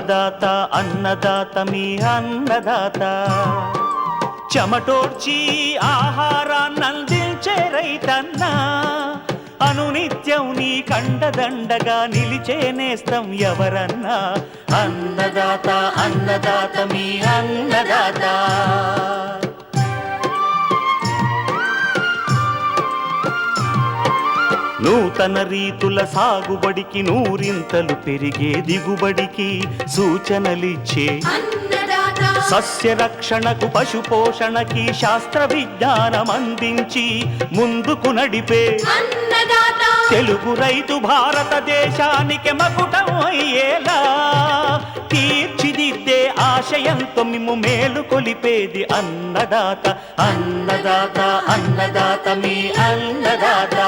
అన్నదాత అన్నదాత మీ అన్నదాత చెమటోడ్చి ఆహారాన్నందించే రైతన్న అనునిత్యం నీ కండదండగా నిలిచే నేస్తం ఎవరన్నా అన్నదాత అన్నదాత మీ అన్నదాత. నూతన రీతుల సాగుబడికి నూరింతలు పెరిగే దిగుబడికి సూచనలిచ్చే సస్య రక్షణకు పశు పోషణకి శాస్త్ర విజ్ఞానం అందించి ముందుకు నడిపే తెలుగు రైతు భారతదేశానికి మకుటం అయ్యేలా తీర్చిదిద్దే ఆశయంతో మిమ్ము మేలు కొలిపేది అన్నదాత అన్నదాత అన్నదాత మీ అన్నదాత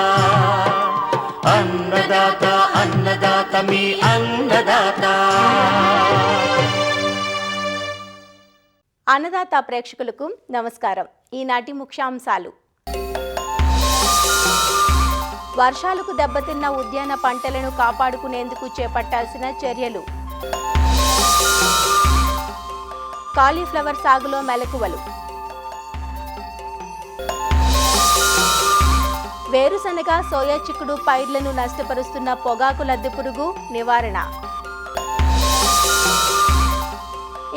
అన్నదాత అన్నదాత మీ అన్నదాత. అన్నదాత ప్రేక్షకులకు నమస్కారం. ఈనాటి ముఖ్యాంశాలు: వర్షాలకు దెబ్బతిన్న ఉద్యాన పంటలను కాపాడుకునేందుకు చేపట్టాల్సిన చర్యలు, కాలీఫ్లవర్ సాగులో మెలకువలు, వేరుశనగ సోయా చిక్కుడు పైర్లను నష్టపరుస్తున్న పొగాకు లద్దె పురుగు నివారణ,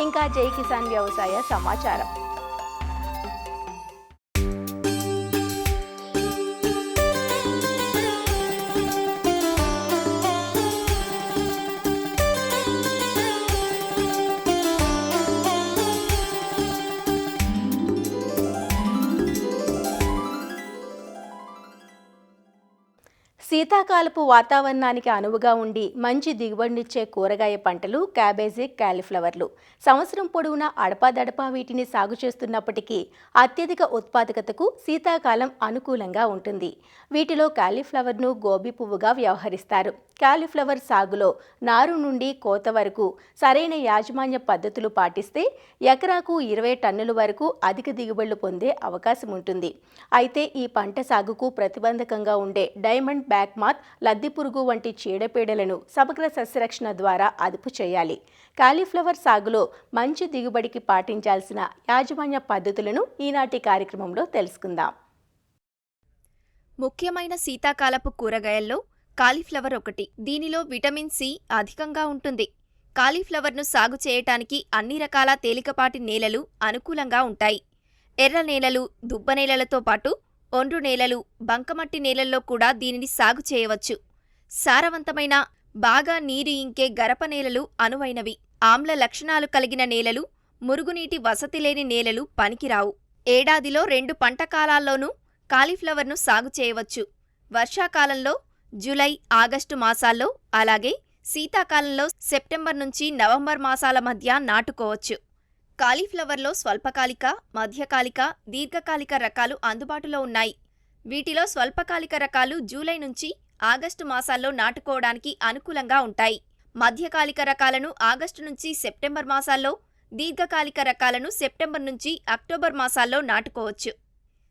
ఇంకా జై కిసాన్ వ్యవసాయ సమాచారం. శీతాకాలపు వాతావరణానికి అనువుగా ఉండి మంచి దిగుబడినిచ్చే కూరగాయ పంటలు క్యాబేజీ, కాలీఫ్లవర్లు. సంవత్సరం పొడవునా అడపాదడపా వీటిని సాగు చేస్తున్నప్పటికీ అత్యధిక ఉత్పాదకతకు శీతాకాలం అనుకూలంగా ఉంటుంది. వీటిలో కాలీఫ్లవర్ను గోబీ పువ్వుగా వ్యవహరిస్తారు. కాలీఫ్లవర్ సాగులో నారు నుండి కోత వరకు సరైన యాజమాన్య పద్ధతులు పాటిస్తే ఎకరాకు 20 టన్నుల వరకు అధిక దిగుబడులు పొందే అవకాశం ఉంటుంది. అయితే ఈ పంట సాగుకు ప్రతిబంధకంగా ఉండే డైమండ్ బ్యాక్ మాత్, లద్దె పురుగు వంటి చీడపీడలను సమగ్ర సస్యరక్షణ ద్వారా అదుపు చేయాలి. కాలీఫ్లవర్ సాగులో మంచి దిగుబడికి పాటించాల్సిన యాజమాన్య పద్ధతులను ఈనాటి కార్యక్రమంలో తెలుసుకుందాం. ముఖ్యమైన శీతాకాలపు కూరగాయల్లో కాలీఫ్లవర్ ఒకటి. దీనిలో విటమిన్ సి అధికంగా ఉంటుంది. కాలీఫ్లవర్ను సాగు చేయటానికి అన్ని రకాల తేలికపాటి నేలలు అనుకూలంగా ఉంటాయి. ఎర్ర నేలలు, దుబ్బ నేలలతో పాటు ఒండ్రు నేలలు, బంకమట్టి నేలల్లో కూడా దీనిని సాగు చేయవచ్చు. సారవంతమైన, బాగా నీరు ఇంకే గరప నేలలు అనువైనవి. ఆమ్ల లక్షణాలు కలిగిన నేలలు, మురుగునీటి వసతి లేని నేలలు పనికిరావు. ఏడాదిలో 2 పంట కాలాల్లోనూ కాలీఫ్లవర్ను సాగు చేయవచ్చు. వర్షాకాలంలో జూలై, ఆగస్టు మాసాల్లో, అలాగే శీతాకాలంలో సెప్టెంబర్ నుంచి నవంబర్ మాసాల మధ్య నాటుకోవచ్చు. కాలీఫ్లవర్లో స్వల్పకాలిక, మధ్యకాలిక, దీర్ఘకాలిక రకాలు అందుబాటులో ఉన్నాయి. వీటిలో స్వల్పకాలిక రకాలు జూలై నుంచి ఆగస్టు మాసాల్లో నాటుకోవడానికి అనుకూలంగా ఉంటాయి. మధ్యకాలిక రకాలను ఆగస్టు నుంచి సెప్టెంబర్ మాసాల్లో, దీర్ఘకాలిక రకాలను సెప్టెంబర్ నుంచి అక్టోబర్ మాసాల్లో నాటుకోవచ్చు.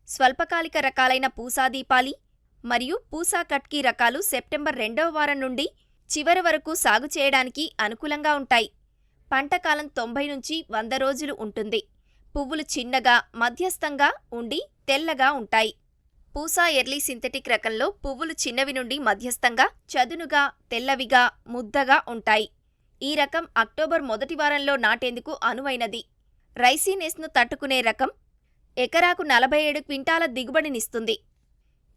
స్వల్పకాలిక రకాలైన పూసా దీపాలి మరియు పూసా కట్కీ రకాలు సెప్టెంబర్ 2వ వారం నుండి చివరి వరకు సాగు చేయడానికి అనుకూలంగా ఉంటాయి. పంటకాలం 90 నుంచి 100 రోజులు ఉంటుంది. పువ్వులు చిన్నగా, మధ్యస్థంగా ఉండి తెల్లగా ఉంటాయి. పూసా ఎర్లీ సింథటిక్ రకంలో పువ్వులు చిన్నవి నుండి మధ్యస్థంగా, చదునుగా, తెల్లవిగా, ముద్దగా ఉంటాయి. ఈ రకం అక్టోబర్ మొదటి వారంలో నాటేందుకు అనువైనది. రైసీనెస్ను తట్టుకునే రకం ఎకరాకు 47 క్వింటాల దిగుబడినిస్తుంది.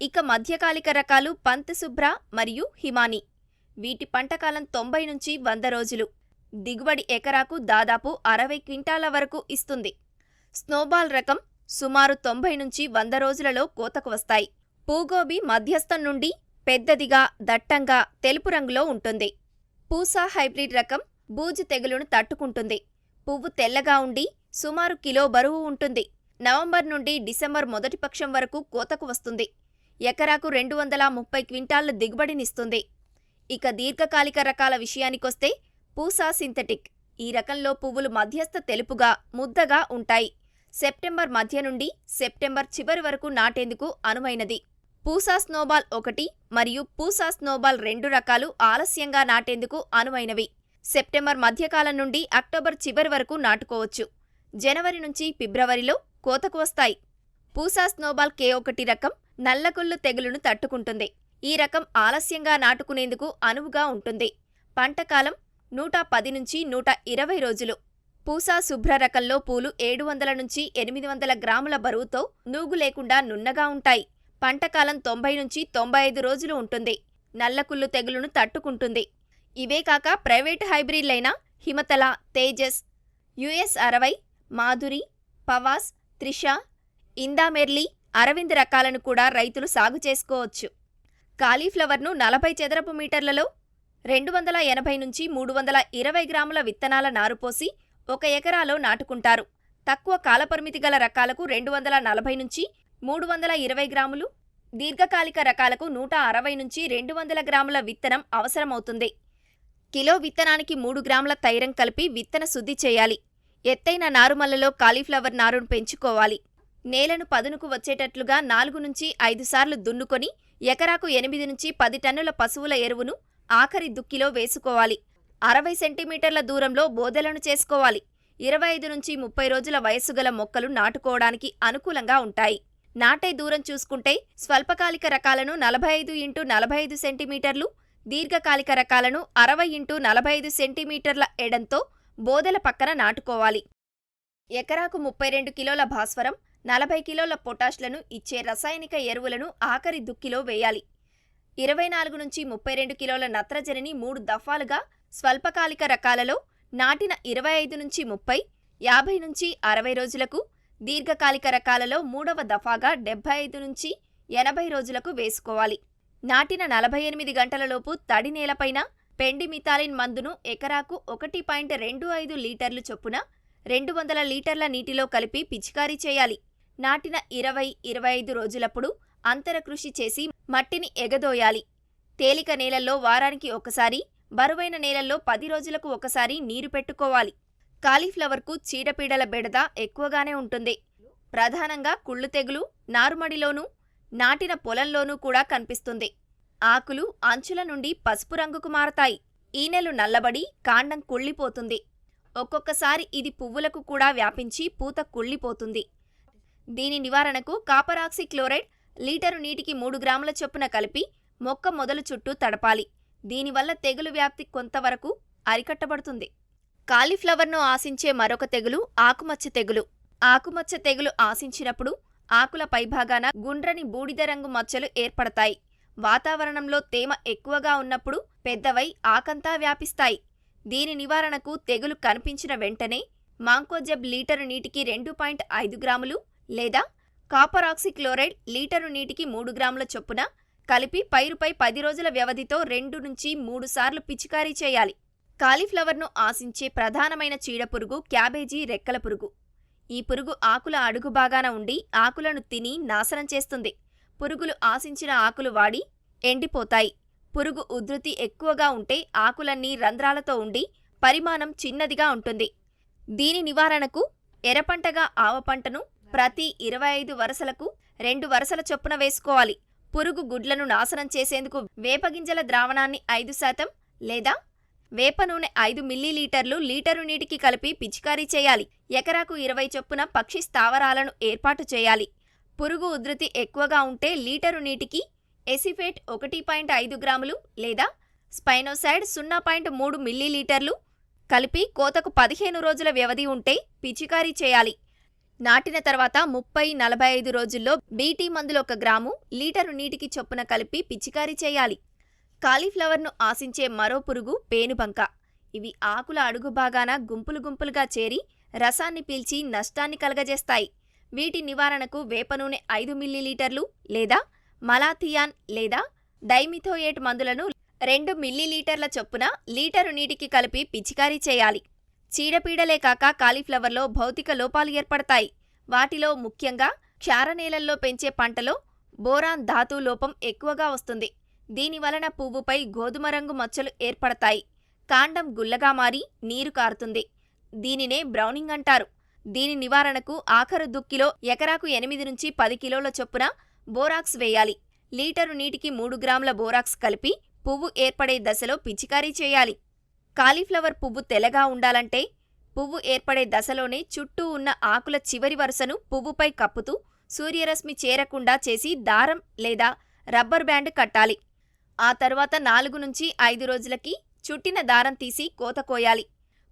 ఇక మధ్యకాలిక రకాలు పంత్ శుభ్ర మరియు హిమాని. వీటి పంటకాలం 90 నుంచి 100 రోజులు. దిగుబడి ఎకరాకు దాదాపు 60 క్వింటాల వరకు ఇస్తుంది. స్నోబాల్ రకం సుమారు 90 నుంచి 100 రోజులలో కోతకు వస్తాయి. పూగోబీ మధ్యస్థం నుండి పెద్దదిగా, దట్టంగా తెలుపు రంగులో ఉంటుంది. పూసా హైబ్రిడ్ రకం బూజు తెగులును తట్టుకుంటుంది. పువ్వు తెల్లగా ఉండి సుమారు కిలో బరువు ఉంటుంది. నవంబర్ నుండి డిసెంబర్ మొదటి పక్షం వరకు కోతకు వస్తుంది. ఎకరాకు 230 క్వింటాళ్ల దిగుబడినిస్తుంది. ఇక దీర్ఘకాలిక రకాల విషయానికొస్తే పూసా సింథటిక్. ఈ రకంలో పువ్వులు మధ్యస్థ తెలుపుగా, ముద్దగా ఉంటాయి. సెప్టెంబర్ మధ్య నుండి సెప్టెంబర్ చివరి వరకు నాటేందుకు అనువైనది. పూసా స్నోబాల్ 1 మరియు పూసా స్నోబాల్ 2 రకాలు ఆలస్యంగా నాటేందుకు అనువైనవి. సెప్టెంబర్ మధ్యకాలం నుండి అక్టోబర్ చివరి వరకు నాటుకోవచ్చు. జనవరి నుంచి ఫిబ్రవరిలో కోతకు వస్తాయి. పూసా స్నోబాల్ K1 రకం నల్లకుళ్ళు తెగులును తట్టుకుంటుంది. ఈ రకం ఆలస్యంగా నాటుకునేందుకు అనువుగా ఉంటుంది. పంటకాలం 110 నుంచి 120 రోజులు. పూసా శుభ్ర రకంలో పూలు 700 నుంచి 800 గ్రాముల బరువుతో నూగు లేకుండా నున్నగా ఉంటాయి. పంటకాలం 90 నుంచి 95 రోజులు ఉంటుంది. నల్లకుళ్ళు తెగులును తట్టుకుంటుంది. ఇవే కాక ప్రైవేటు హైబ్రిడ్లైన హిమతల, తేజస్, US60, మాధురి, పవాస్, త్రిష, ఇందామెర్లి, అరవింద్ రకాలను కూడా రైతులు సాగు చేసుకోవచ్చు. కాలీఫ్లవర్ను 40 చదరపు మీటర్లలో 280 నుంచి 320 గ్రాముల విత్తనాల నారుపోసి 1 ఎకరాలో నాటుకుంటారు. తక్కువ కాలపరిమితి గల రకాలకు 240 నుంచి 320 గ్రాములు, దీర్ఘకాలిక రకాలకు 160 నుంచి 200 గ్రాముల విత్తనం అవసరమవుతుంది. కిలో విత్తనానికి 3 గ్రాముల తైరం కలిపి విత్తన శుద్ధి చేయాలి. ఎత్తైన నారుమల్లలో కాలీఫ్లవర్ నారును పెంచుకోవాలి. నేలను పదునుకు వచ్చేటట్లుగా 4 నుంచి 5 సార్లు దున్నుకొని ఎకరాకు 8 నుంచి 10 టన్నుల పశువుల ఎరువును ఆఖరి దుక్కిలో వేసుకోవాలి. 60 సెంటీమీటర్ల దూరంలో బోదెలను చేసుకోవాలి. 25 నుంచి 30 రోజుల వయస్సు గల మొక్కలు నాటుకోవడానికి అనుకూలంగా ఉంటాయి. నాటే దూరం చూసుకుంటే స్వల్పకాలిక రకాలను 45 x 45 సెంటీమీటర్లు, దీర్ఘకాలిక రకాలను 60 x 45 సెంటీమీటర్ల ఎడంతో బోదెల పక్కన నాటుకోవాలి. ఎకరాకు 32 కిలోల భాస్వరం, 40 కిలోల పొటాష్లను ఇచ్చే రసాయనిక ఎరువులను ఆఖరి దుక్కిలో వేయాలి. 24 నుంచి 32 కిలోల నత్రజనిని 3 దఫాలుగా స్వల్పకాలిక రకాలలో నాటిన 25 నుంచి 30, 50 నుంచి 60 రోజులకు, దీర్ఘకాలిక రకాలలో 3వ దఫాగా 75 నుంచి 80 రోజులకు వేసుకోవాలి. నాటిన 48 గంటలలోపు తడి నేలపైన పెండిమిథాలిన్ మందును ఎకరాకు 1.25 లీటర్లు చొప్పున 200 లీటర్ల నీటిలో కలిపి పిచికారీ చేయాలి. నాటిన 20-25 రోజులప్పుడు అంతర కృషి చేసి మట్టిని ఎగదోయాలి. తేలిక నేలల్లో వారానికి ఒకసారి, బరువైన నేలల్లో 10 రోజులకు ఒకసారి నీరు పెట్టుకోవాలి. కాలీఫ్లవర్కు చీడపీడల బెడద ఎక్కువగానే ఉంటుంది. ప్రధానంగా కుళ్ళు తెగులు నారుమడిలోనూ, నాటిన పొలంలోనూ కూడా కనిపిస్తుంది. ఆకులు అంచుల నుండి పసుపు రంగుకు మారతాయి. ఈనెలు నల్లబడి కాండం కుళ్ళిపోతుంది. ఒక్కొక్కసారి ఇది పువ్వులకు కూడా వ్యాపించి పూత కుళ్ళిపోతుంది. దీని నివారణకు కాపర్ ఆక్సీ క్లోరైడ్ లీటరు నీటికి 3 గ్రాముల చొప్పున కలిపి మొక్క మొదలు చుట్టూ తడపాలి. దీనివల్ల తెగులు వ్యాప్తి కొంతవరకు అరికట్టబడుతుంది. కాలీఫ్లవర్ను ఆశించే మరొక తెగులు ఆకుమచ్చ తెగులు. ఆకుమచ్చ తెగులు ఆశించినప్పుడు ఆకుల పైభాగాన గుండ్రని బూడిద రంగు మచ్చలు ఏర్పడతాయి. వాతావరణంలో తేమ ఎక్కువగా ఉన్నప్పుడు పెద్దవై ఆకంతా వ్యాపిస్తాయి. దీని నివారణకు తెగులు కనిపించిన వెంటనే మాంకోజెబ్ లీటరు నీటికి 2.5 గ్రాములు లేదా కాపర్ ఆక్సీ క్లోరైడ్ లీటరు నీటికి 3 గ్రాముల చొప్పున కలిపి పైరుపై 10 రోజుల వ్యవధితో 2 నుంచి 3 సార్లు పిచికారీ చేయాలి. కాలీఫ్లవర్ను ఆశించే ప్రధానమైన చీడపురుగు క్యాబేజీ రెక్కల పురుగు. ఈ పురుగు ఆకుల అడుగు భాగాన ఉండి ఆకులను తిని నాశనం చేస్తుంది. పురుగులు ఆశించిన ఆకులు వాడి ఎండిపోతాయి. పురుగు ఉధృతి ఎక్కువగా ఉంటే ఆకులన్నీ రంధ్రాలతో ఉండి పరిమాణం చిన్నదిగా ఉంటుంది. దీని నివారణకు ఎర్రపంటగా ఆవపంటను ప్రతి 25 వరుసలకు 2 వరుసల చొప్పున వేసుకోవాలి. పురుగు గుడ్లను నాశనం చేసేందుకు వేపగింజల ద్రావణాన్ని 5% లేదా వేప నూనె 5 మిల్లీలీటర్లు లీటరు నీటికి కలిపి పిచికారీ చేయాలి. ఎకరాకు 20 చొప్పున పక్షి స్థావరాలను ఏర్పాటు చేయాలి. పురుగు ఉధృతి ఎక్కువగా ఉంటే లీటరు నీటికి ఎసిఫేట్ 1.5 గ్రాములు లేదా స్పైనోసైడ్ 0.3 మిల్లీలీటర్లు కలిపి కోతకు 15 రోజుల వ్యవధి ఉంటే పిచికారీ చేయాలి. నాటిన తర్వాత 30-45 రోజుల్లో బీటీ మందులు 1 గ్రాము లీటరు నీటికి చొప్పున కలిపి పిచికారీ చేయాలి. కాలీఫ్లవర్ను ఆశించే మరో పురుగు పేనుబంక. ఇవి ఆకుల అడుగు భాగాన గుంపులు గుంపులుగా చేరి రసాన్ని పీల్చి నష్టాన్ని కలగజేస్తాయి. వీటి నివారణకు వేప నూనె 5 మిల్లీలీటర్లు లేదా మలాథియాన్ లేదా డైమిథోయేట్ మందులను 2 మిల్లీలీటర్ల చొప్పున లీటరు నీటికి కలిపి పిచికారీ చేయాలి. చీడపీడలే కాక కాలీఫ్లవర్లో భౌతిక లోపాలు ఏర్పడతాయి. వాటిలో ముఖ్యంగా క్షారనేలల్లో పెంచే పంటలో బోరాన్ ధాతు లోపం ఎక్కువగా వస్తుంది. దీనివలన పువ్వుపై గోధుమ రంగు మచ్చలు ఏర్పడతాయి. కాండం గుల్లగా మారి నీరు కారుతుంది. దీనినే బ్రౌనింగ్ అంటారు. దీని నివారణకు ఆఖరు దుక్కిలో ఎకరాకు 8 నుంచి 10 కిలోల చొప్పున బోరాక్స్ వేయాలి. లీటరు నీటికి 3 గ్రాముల బోరాక్స్ కలిపి పువ్వు ఏర్పడే దశలో పిచికారీ చేయాలి. కాలీఫ్లవర్ పువ్వు తెల్లగా ఉండాలంటే పువ్వు ఏర్పడే దశలోనే చుట్టూ ఉన్న ఆకుల చివరి వరుసను పువ్వుపై కప్పుతూ సూర్యరశ్మి చేరకుండా చేసి దారం లేదా రబ్బర్ బ్యాండ్ కట్టాలి. ఆ తర్వాత 4 నుంచి 5 రోజులకి చుట్టిన దారం తీసి కోత కోయాలి.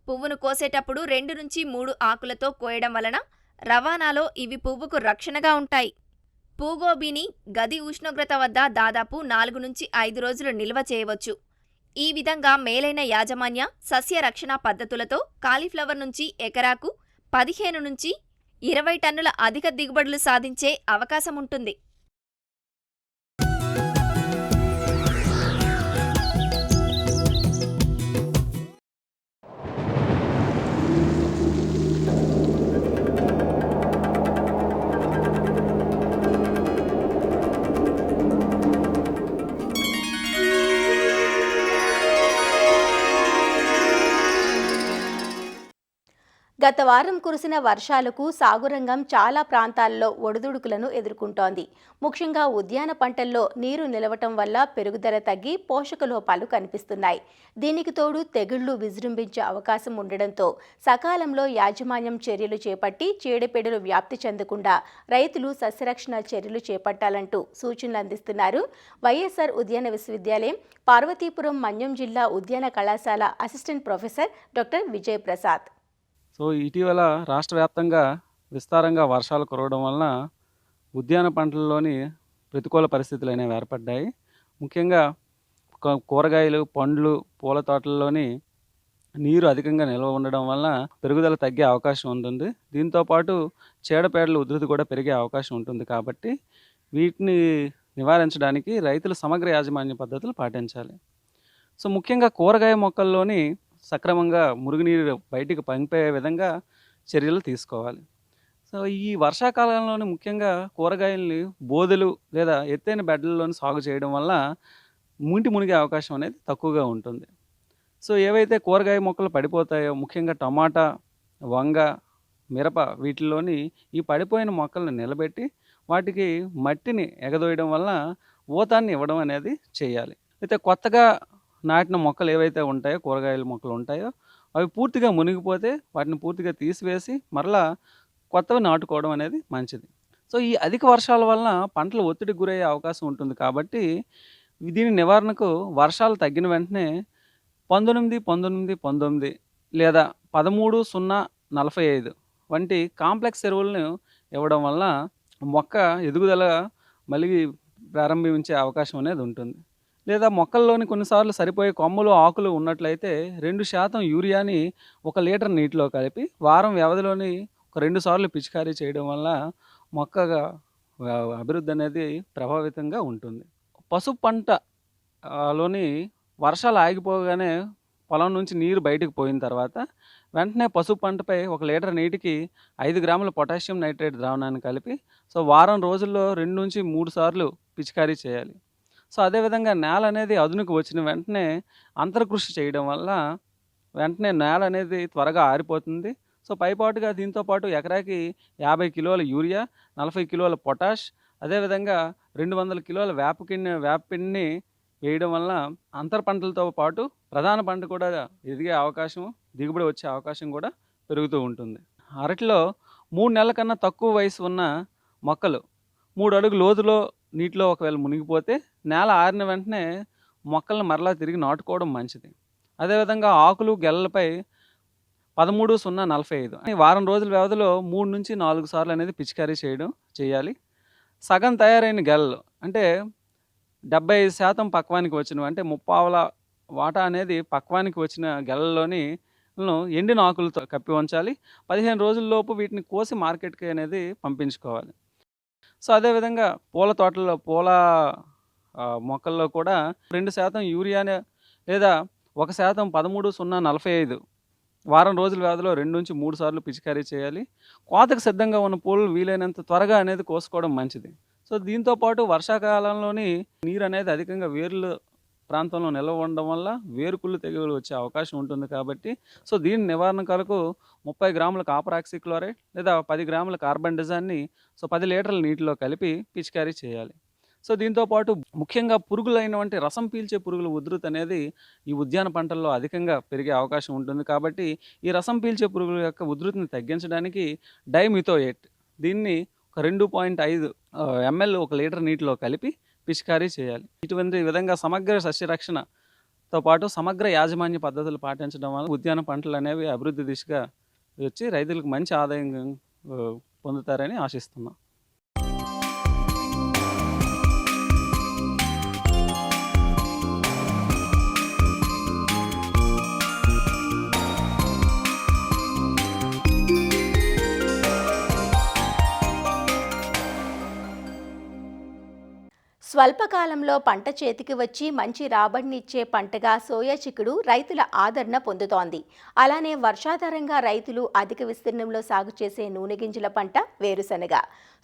పువ్వును కోసేటప్పుడు 2 నుంచి 3 ఆకులతో కోయడం వలన రవాణాలో ఇవి పువ్వుకు రక్షణగా ఉంటాయి. పూగోబీని గది ఉష్ణోగ్రత వద్ద దాదాపు 4 నుంచి 5 రోజులు నిల్వ చేయవచ్చు. ఈ విధంగా మేలైన యాజమాన్య సస్య రక్షణ పద్ధతులతో కాలీఫ్లవర్ నుంచి ఎకరాకు 15 నుంచి 20 టన్నుల అధిక దిగుబడులు సాధించే అవకాశం ఉంటుంది. గత వారం కురిసిన వర్షాలకు సాగురంగం చాలా ప్రాంతాల్లో ఒడిదుడుకులను ఎదుర్కొంటోంది. ముఖ్యంగా ఉద్యాన పంటల్లో నీరు నిలవటం వల్ల పెరుగుదల తగ్గి పోషక లోపాలు కనిపిస్తున్నాయి. దీనికి తోడు తెగుళ్లు విజృంభించే అవకాశం ఉండడంతో సకాలంలో యాజమాన్యం చర్యలు చేపట్టి చీడపీడలు వ్యాప్తి చెందకుండా రైతులు సస్యరక్షణ చర్యలు చేపట్టాలంటూ సూచనలు అందిస్తున్నారు వైఎస్ఆర్ ఉద్యాన విశ్వవిద్యాలయం పార్వతీపురం మన్యం జిల్లా ఉద్యాన కళాశాల assistant professor doctor Vijay Prasad. So ఇటీవల రాష్ట్ర వ్యాప్తంగా విస్తారంగా వర్షాలు కురవడం వలన ఉద్యాన పంటల్లోని ప్రతికూల పరిస్థితులు అనేవి ఏర్పడ్డాయి. ముఖ్యంగా కూరగాయలు, పండ్లు, పూల తోటల్లోని నీరు అధికంగా నిల్వ ఉండడం వలన పెరుగుదల తగ్గే అవకాశం ఉంటుంది. దీంతోపాటు చీడపీడల ఉధృతి కూడా పెరిగే అవకాశం ఉంటుంది. కాబట్టి వీటిని నివారించడానికి రైతులు సమగ్ర యాజమాన్య పద్ధతులు పాటించాలి. సో ముఖ్యంగా కూరగాయ మొక్కల్లోని సక్రమంగా మురుగునీరు బయటికి పంపే విధంగా చర్యలు తీసుకోవాలి. సో ఈ వర్షాకాలంలోని ముఖ్యంగా కూరగాయల్ని బోదెలు లేదా ఎత్తైన బెడ్లలోని సాగు చేయడం వల్ల మునిగే అవకాశం అనేది తక్కువగా ఉంటుంది. సో ఏవైతే కూరగాయ మొక్కలు పడిపోతాయో ముఖ్యంగా టమాటా, వంగ, మిరప వీటిల్లోని ఈ పడిపోయిన మొక్కలను నిలబెట్టి వాటికి మట్టిని ఎగదోయడం వల్ల ఊతాన్ని ఇవ్వడం అనేది చేయాలి. అయితే కొత్తగా నాటిన మొక్కలు ఏవైతే ఉంటాయో, కూరగాయల మొక్కలు ఉంటాయో అవి పూర్తిగా మునిగిపోతే వాటిని పూర్తిగా తీసివేసి మరలా కొత్తవి నాటుకోవడం అనేది మంచిది. సో ఈ అధిక వర్షాల వలన పంటలు ఒత్తిడికి గురయ్యే అవకాశం ఉంటుంది. కాబట్టి దీని నివారణకు వర్షాలు తగ్గిన వెంటనే 19-19-19 లేదా 13-0-45 వంటి కాంప్లెక్స్ ఎరువులను ఇవ్వడం వల్ల మొక్క ఎదుగుదల మళ్ళీ ప్రారంభించే అవకాశం అనేది ఉంటుంది. లేదా మొక్కల్లోని కొన్నిసార్లు సరిపోయే కొమ్మలు, ఆకులు ఉన్నట్లయితే 2% యూరియాని 1 లీటర్ నీటిలో కలిపి వారం వ్యవధిలోని ఒక 2 సార్లు పిచికారీ చేయడం వల్ల మొక్కగా అభివృద్ధి అనేది ప్రభావితంగా ఉంటుంది. పసుపు పంటలోని వర్షాలు ఆగిపోగానే పొలం నుంచి నీరు బయటకు పోయిన తర్వాత వెంటనే పసుపు పంటపై 1 లీటర్ నీటికి 5 గ్రాముల పొటాషియం నైట్రేట్ ద్రావణాన్ని కలిపి వారం రోజుల్లో 2 నుంచి 3 సార్లు పిచికారీ చేయాలి. సో అదేవిధంగా నేల అనేది అదునుకు వచ్చిన వెంటనే అంతర్కృషి చేయడం వల్ల వెంటనే నేల అనేది త్వరగా ఆరిపోతుంది. సో పైపాటుగా దీంతోపాటు ఎకరాకి 50 కిలోల యూరియా, 40 కిలోల పొటాష్, అదేవిధంగా 200 కిలోల వేపపిండిని వేయడం వల్ల అంతర పంటలతో పాటు ప్రధాన పంట కూడా ఎదిగే అవకాశం, దిగుబడి వచ్చే అవకాశం కూడా పెరుగుతూ ఉంటుంది. అరటిలో 3 నెలల కన్నా తక్కువ వయసు ఉన్న మొక్కలు 3 అడుగు లోతులో నీటిలో ఒకవేళ మునిగిపోతే నేల ఆరిన వెంటనే మొక్కలను మరలా తిరిగి నాటుకోవడం మంచిది. అదేవిధంగా ఆకులు, గెల్లలపై 13-0-45 వారం రోజుల వ్యవధిలో 3 నుంచి 4 సార్లు అనేది పిచికారీ చేయాలి. సగం తయారైన గెలలు అంటే 75% పక్వానికి వచ్చినవి, అంటే 30 వాటా అనేది పక్వానికి వచ్చిన గెలల్లోని ఎండిన ఆకులతో కప్పి ఉంచాలి. 15 రోజుల్లోపు వీటిని కోసి మార్కెట్కి అనేది పంపించుకోవాలి. సో అదేవిధంగా పూల తోటల్లో, పూల మొక్కల్లో కూడా 2% యూరియానే లేదా 1% 13-0-45 వారం రోజుల వ్యవధిలో 2 నుంచి 3 సార్లు పిచికారీ చేయాలి. కోతకు సిద్ధంగా ఉన్న పూలు వీలైనంత త్వరగా అనేది కోసుకోవడం మంచిది. సో దీంతోపాటు వర్షాకాలంలోని నీరు అనేది అధికంగా వేర్ల ప్రాంతంలో నిల్వ ఉండడం వల్ల వేరుకుళ్ళు తెగులు వచ్చే అవకాశం ఉంటుంది. కాబట్టి సో దీని నివారణ కొరకు 30 గ్రాముల కాపర్ ఆక్సిక్లోరైడ్ లేదా 10 గ్రాముల కార్బన్ డిజాన్ని 10 లీటర్ల నీటిలో కలిపి పిచికారీ చేయాలి. సో దీంతో పాటు ముఖ్యంగా పురుగులైనటువంటి రసం పీల్చే పురుగుల ఉధృతి అనేది ఈ ఉద్యాన పంటల్లో అధికంగా పెరిగే అవకాశం ఉంటుంది. కాబట్టి ఈ రసం పీల్చే పురుగుల యొక్క ఉధృతిని తగ్గించడానికి డైమిథోయేట్ దీన్ని ఒక 2.5 ml 1 లీటర్ నీటిలో కలిపి పిచికారీ చేయాలి. ఇటువంటి విధంగా సమగ్ర సస్యరక్షణతో పాటు సమగ్ర యాజమాన్య పద్ధతులు పాటించడం వల్ల ఉద్యాన పంటలు అనేవి అభివృద్ధి దిశగా వచ్చి రైతులకు మంచి ఆదాయం పొందుతారని ఆశిస్తున్నాం. స్వల్పకాలంలో పంట చేతికి వచ్చి మంచి రాబడినిచ్చే పంటగా సోయా చిక్కుడు రైతుల ఆదరణ పొందుతోంది. అలానే వర్షాధారంగా రైతులు అధిక విస్తీర్ణంలో సాగు చేసే నూనె గింజల పంట వేరుశనగ.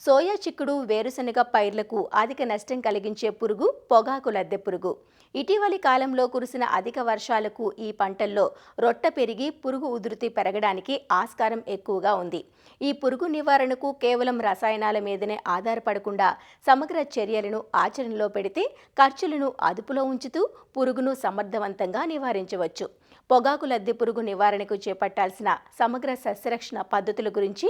సోయా చిక్కుడు, వేరుశనగ పైర్లకు అధిక నష్టం కలిగించే పురుగు పొగాకు లద్దె పురుగు. ఇటీవలి కాలంలో కురిసిన అధిక వర్షాలకు ఈ పంటల్లో రొట్ట పెరిగి పురుగు ఉధృతి పెరగడానికి ఆస్కారం ఎక్కువగా ఉంది. ఈ పురుగు నివారణకు కేవలం రసాయనాల మీదనే ఆధారపడకుండా సమగ్ర చర్యలను ఆచరణలో పెడితే ఖర్చులను అదుపులో ఉంచుతూ పురుగును సమర్థవంతంగా నివారించవచ్చు. పొగాకు లద్దె పురుగు నివారణకు చేపట్టాల్సిన సమగ్ర సస్యరక్షణ పద్ధతుల గురించి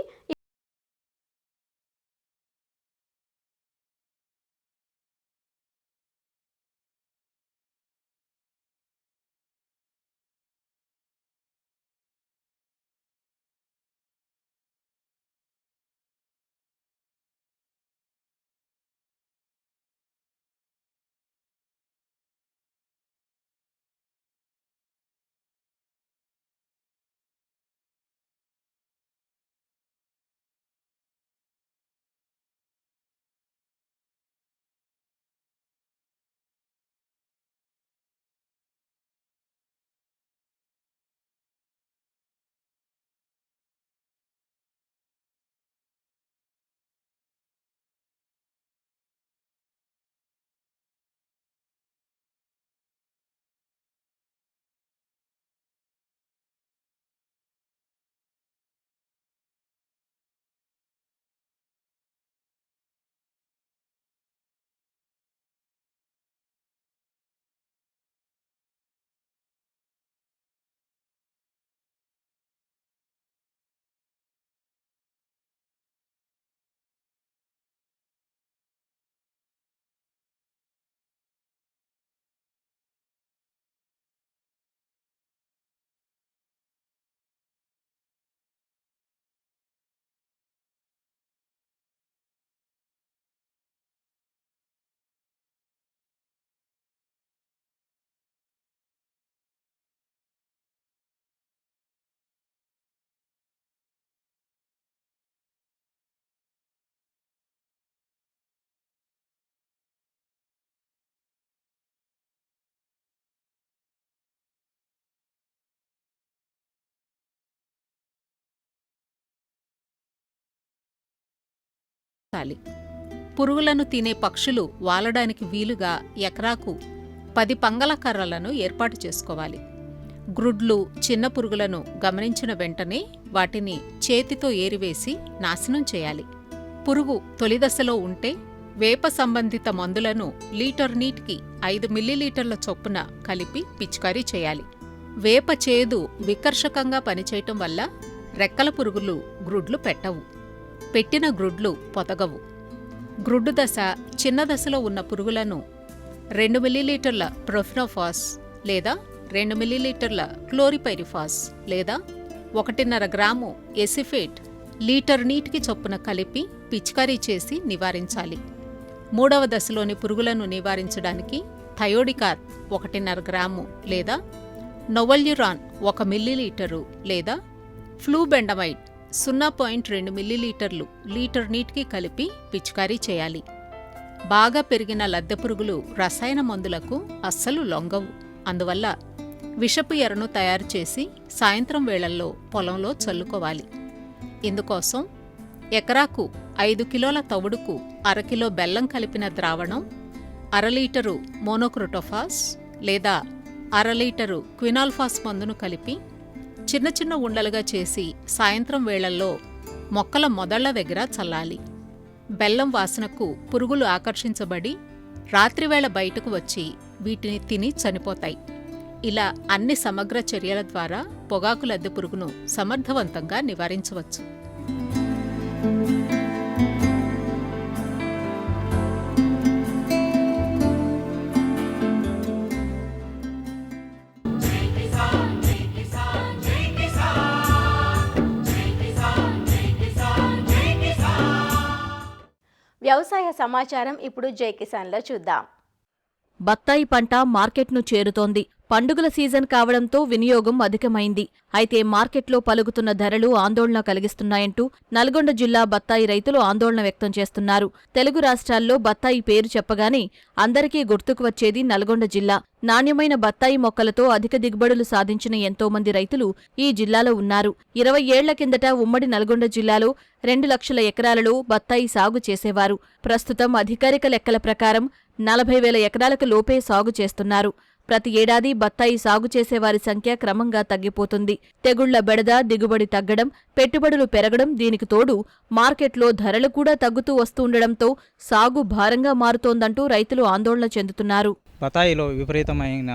పురుగులను తినే పక్షులు వాలడానికి వీలుగా ఎకరాకు 10 పంగల కర్రలను ఏర్పాటు చేసుకోవాలి. గ్రుడ్లు, చిన్న పురుగులను గమనించిన వెంటనే వాటిని చేతితో ఏరివేసి నాశనం చేయాలి. పురుగు తొలిదశలో ఉంటే వేప సంబంధిత మందులను లీటర్ నీటికి 5 మిల్లీలీటర్ల చొప్పున కలిపి పిచికారీ చేయాలి. వేప చేదు వికర్షకంగా పనిచేయటం వల్ల రెక్కల పురుగులు గ్రుడ్లు పెట్టవు. పెట్టిన గ్రుడ్లు పొదగవు. గ్రుడ్డు దశ చిన్న దశలో ఉన్న పురుగులను 2 మిల్లీలీటర్ల ప్రొఫెనోఫాస్ లేదా 2 మిల్లీలీటర్ల క్లోరిపైరిఫాస్ లేదా 1.5 గ్రాము ఎసిఫేట్ లీటర్ నీటికి చొప్పున కలిపి పిచికారీ చేసి నివారించాలి. 3వ దశలోని పురుగులను నివారించడానికి థయోడికార్ 1.5 గ్రాము లేదా నొవల్యురాన్ 1 మిల్లీలీటరు లేదా ఫ్లూబెండమైడ్ 0.2 మిల్లీలీటర్లు లీటర్ నీటికి కలిపి పిచికారీ చేయాలి. బాగా పెరిగిన లద్దె పురుగులు రసాయన మందులకు అస్సలు లొంగవు. అందువల్ల విషపు ఎరను తయారు చేసి సాయంత్రం వేళల్లో పొలంలో చల్లుకోవాలి. ఇందుకోసం ఎకరాకు 5 కిలోల తవుడుకు 1/2 కిలో బెల్లం కలిపిన ద్రావణం, 1/2 లీటరు మోనోక్రోటోఫాస్ లేదా 1/2 లీటరు క్వినాల్ఫాస్ మందును కలిపి చిన్న చిన్న ఉండలుగా చేసి సాయంత్రం వేళల్లో మొక్కల మొదళ్ల దగ్గర చల్లాలి. బెల్లం వాసనకు పురుగులు ఆకర్షించబడి రాత్రివేళ బయటకు వచ్చి వీటిని తిని చనిపోతాయి. ఇలా అన్ని సమగ్ర చర్యల ద్వారా పొగాకు లద్దె పురుగును సమర్థవంతంగా నివారించవచ్చు. వ్యవసాయ సమాచారం ఇప్పుడు జై కిసాన్లో చూద్దాం. బత్తాయి పంట మార్కెట్ను చేరుతోంది. పండుగల సీజన్ కావడంతో వినియోగం అధికమైంది. అయితే మార్కెట్లో పలుకుతున్న ధరలు ఆందోళన కలిగిస్తున్నాయంటూ నల్గొండ జిల్లా బత్తాయి రైతులు ఆందోళన వ్యక్తం చేస్తున్నారు. తెలుగు రాష్ట్రాల్లో బత్తాయి పేరు చెప్పగానే అందరికీ గుర్తుకు వచ్చేది నల్గొండ జిల్లా. నాణ్యమైన బత్తాయి మొక్కలతో అధిక దిగుబడులు సాధించిన ఎంతోమంది రైతులు ఈ జిల్లాలో ఉన్నారు. 20 ఏళ్ల కిందట ఉమ్మడి నల్గొండ జిల్లాలో 2 లక్షల ఎకరాలలో బత్తాయి సాగు చేసేవారు. ప్రస్తుతం అధికారిక లెక్కల ప్రకారం 40,000 ఎకరాలకు లోపే సాగు చేస్తున్నారు. ప్రతి ఏడాది బత్తాయి సాగు చేసేవారి సంఖ్య క్రమంగా తగ్గిపోతుంది. తెగుళ్ల బెడద, దిగుబడి తగ్గడం, పెట్టుబడులు పెరగడం, దీనికి తోడు మార్కెట్లో ధరలు కూడా తగ్గుతూ వస్తుండడంతో సాగు భారంగా మారుతోందంటూ రైతులు ఆందోళన చెందుతున్నారు. బత్తాయిలో విపరీతమైన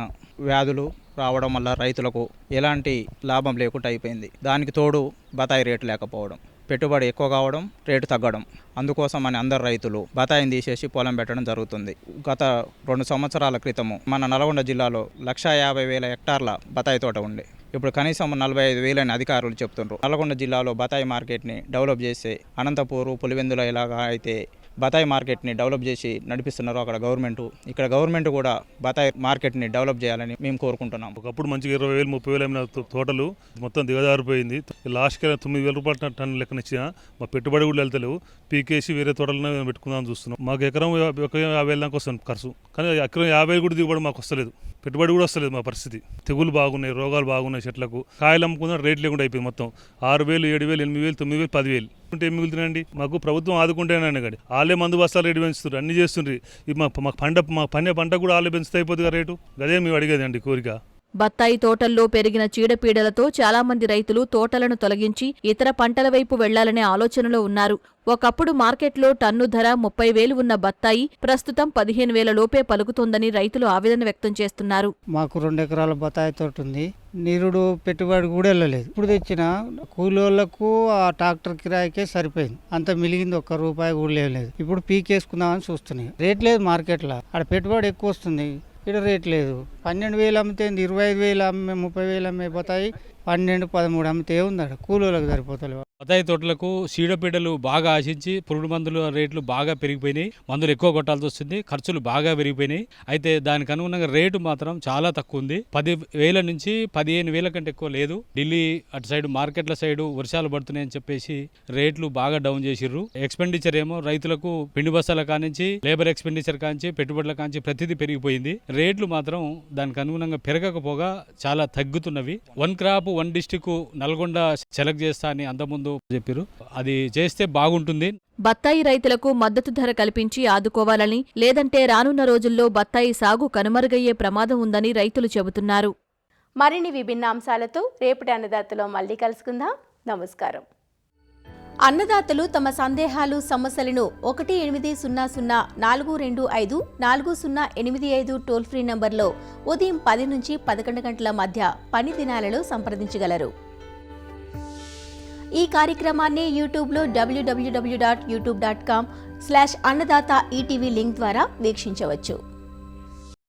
వ్యాధులు రావడం వల్ల రైతులకు ఎలాంటి లాభం లేకుండా అయిపోయింది. దానికి తోడు బత్తాయి రేటు లేకపోవడం, పెట్టుబడి ఎక్కువ కావడం, రేటు తగ్గడం. అందుకోసం అని అందరు రైతులు బత్తాయిని తీసేసి పొలం పెట్టడం జరుగుతుంది. గత 2 సంవత్సరాల క్రితము మన నల్గొండ జిల్లాలో 150,000 హెక్టార్ల బత్తాయి తోట ఉండే. ఇప్పుడు కనీసం 45,000 అని అధికారులు చెప్తున్నారు. నల్గొండ జిల్లాలో బత్తాయి మార్కెట్ని డెవలప్ చేస్తే అనంతపూరు, పులివెందుల ఇలాగా అయితే బత్తాయి మార్కెట్ని డెవలప్ చేసి నడిపిస్తున్నారు అక్కడ గవర్నమెంట్. ఇక్కడ గవర్నమెంట్ కూడా బత్తాయి మార్కెట్ని డెవలప్ చేయాలని మేము కోరుకుంటున్నాం. ఒకప్పుడు మంచిగా 20,000, 30,000 అయిన తోటలు మొత్తం దిగజారిపోయింది. లాస్ట్కి 9,000 రూపాయల టన్ను లెక్కన ఇచ్చిన మా పెట్టుబడి కూడా వెళ్తలేవు. పీకేసి వేరే తోటలను పెట్టుకుందాం చూస్తున్నాం. మాకు ఎకరం 50,000 దాకా వస్తుంది ఖర్చు, కానీ ఎకరం 50,000 కూడా దిగుబడి మాకు వస్తలేదు. పెట్టుబడి కూడా వస్తలేదు. మా పరిస్థితి తెగులు బాగున్నాయి, రోగాలు బాగున్నాయి, చెట్లకు కాయలు అమ్ముకున్న రేట్ లేకుండా అయిపోయింది. మొత్తం 6,000, 7,000, 8,000, 9,000, 10,000 ఉంటే ఏం మిగులుతున్నాయండి? మాకు ప్రభుత్వం ఆదుకుంటేనండి కానీ వాళ్ళే మందు బస్తాలు రేటు పెంచుతారు, అన్ని చేస్తుండ్రి. మా పంట కూడా వాళ్ళే పెంచుతా అయిపోతుంది రేటు. అదే మేము అడిగేది అండి కోరిక. బత్తాయి తోటల్లో పెరిగిన చీడపీడలతో చాలా మంది రైతులు తోటలను తొలగించి ఇతర పంటల వైపు వెళ్లాలనే ఆలోచనలో ఉన్నారు. ఒకప్పుడు మార్కెట్లో టన్ను ధర 30,000 ఉన్న బత్తాయి ప్రస్తుతం 15,000 లోపే పలుకుతోందని రైతులు ఆవేదన వ్యక్తం చేస్తున్నారు. మాకు 2 ఎకరాల బత్తాయి తోట ఉంది. నీరుడు పెట్టుబడి కూడా వెళ్ళలేదు. ఇప్పుడు తెచ్చిన కూలోళ్లకు ఆ ట్రాక్టర్ కిరాయికే సరిపోయింది. అంత మిలిగింది, ₹1 కూడా లేదు. ఇప్పుడు పీకేసుకుందామని చూస్తున్నాయి. రేట్ లేదు మార్కెట్లో. ఆడ పెట్టుబడి ఎక్కువ వస్తుంది, ఇక్కడ రేట్ లేదు. 12,000 అమ్మితే 25,000 అమ్మే, 30,000 అమ్మే బత్తాయి 12, 13 అమ్మితే ఉందట. కూలోళ్ళకి సరిపోతలేవు. బత్తాయి తోటలకు చీడపీడలు బాగా ఆశించి పురుగు మందుల రేట్లు బాగా పెరిగిపోయినాయి. మందులు ఎక్కువ కొట్టాల్సి వస్తుంది, ఖర్చులు బాగా పెరిగిపోయినాయి. అయితే దానికి అనుగుణంగా రేటు మాత్రం చాలా తక్కువ ఉంది. 10,000 నుంచి 15,000 కంటే ఎక్కువ లేదు. ఢిల్లీ అటు సైడ్ మార్కెట్ల సైడ్ వర్షాలు పడుతున్నాయని చెప్పేసి రేట్లు బాగా డౌన్ చేసిర్రు. ఎక్స్పెండిచర్ ఏమో రైతులకు పిండి బస్తాల కానించి, లేబర్ ఎక్స్పెండిచర్ కానించి, పెట్టుబడుల కానించి ప్రతిదీ పెరిగిపోయింది. రేట్లు మాత్రం దానికి అనుగుణంగా పెరగకపోగా చాలా తగ్గుతున్నవి. 1 క్రాప్ 1 డిస్టిక్ నల్గొండ సెలెక్ట్ చేస్తా అని అంతకుముందు చెప్పారు. అది చేస్తే బాగుంటుంది. బత్తాయి రైతులకు మద్దతు ధర కల్పించి ఆదుకోవాలని, లేదంటే రానున్న రోజుల్లో బత్తాయి సాగు కనుమరుగయ్యే ప్రమాదం ఉందని రైతులు చెబుతున్నారు. మరిన్ని విభిన్న అంశాలతో రేపటి అన్నదాతలో మళ్ళీ కలుసుకుందాం. నమస్కారం. అన్నదాతలు తమ సందేహాలు, సమస్యలను 1-800-425-4085 టోల్ ఫ్రీ నంబర్లో ఉదయం 10 నుంచి 11 గంటల మధ్య పని దినాలలో సంప్రదించగలరు. ఈ కార్యక్రమాన్ని యూట్యూబ్లో www.youtube.com/అన్నదాత ఈటీవీ లింక్ ద్వారా వీక్షించవచ్చు.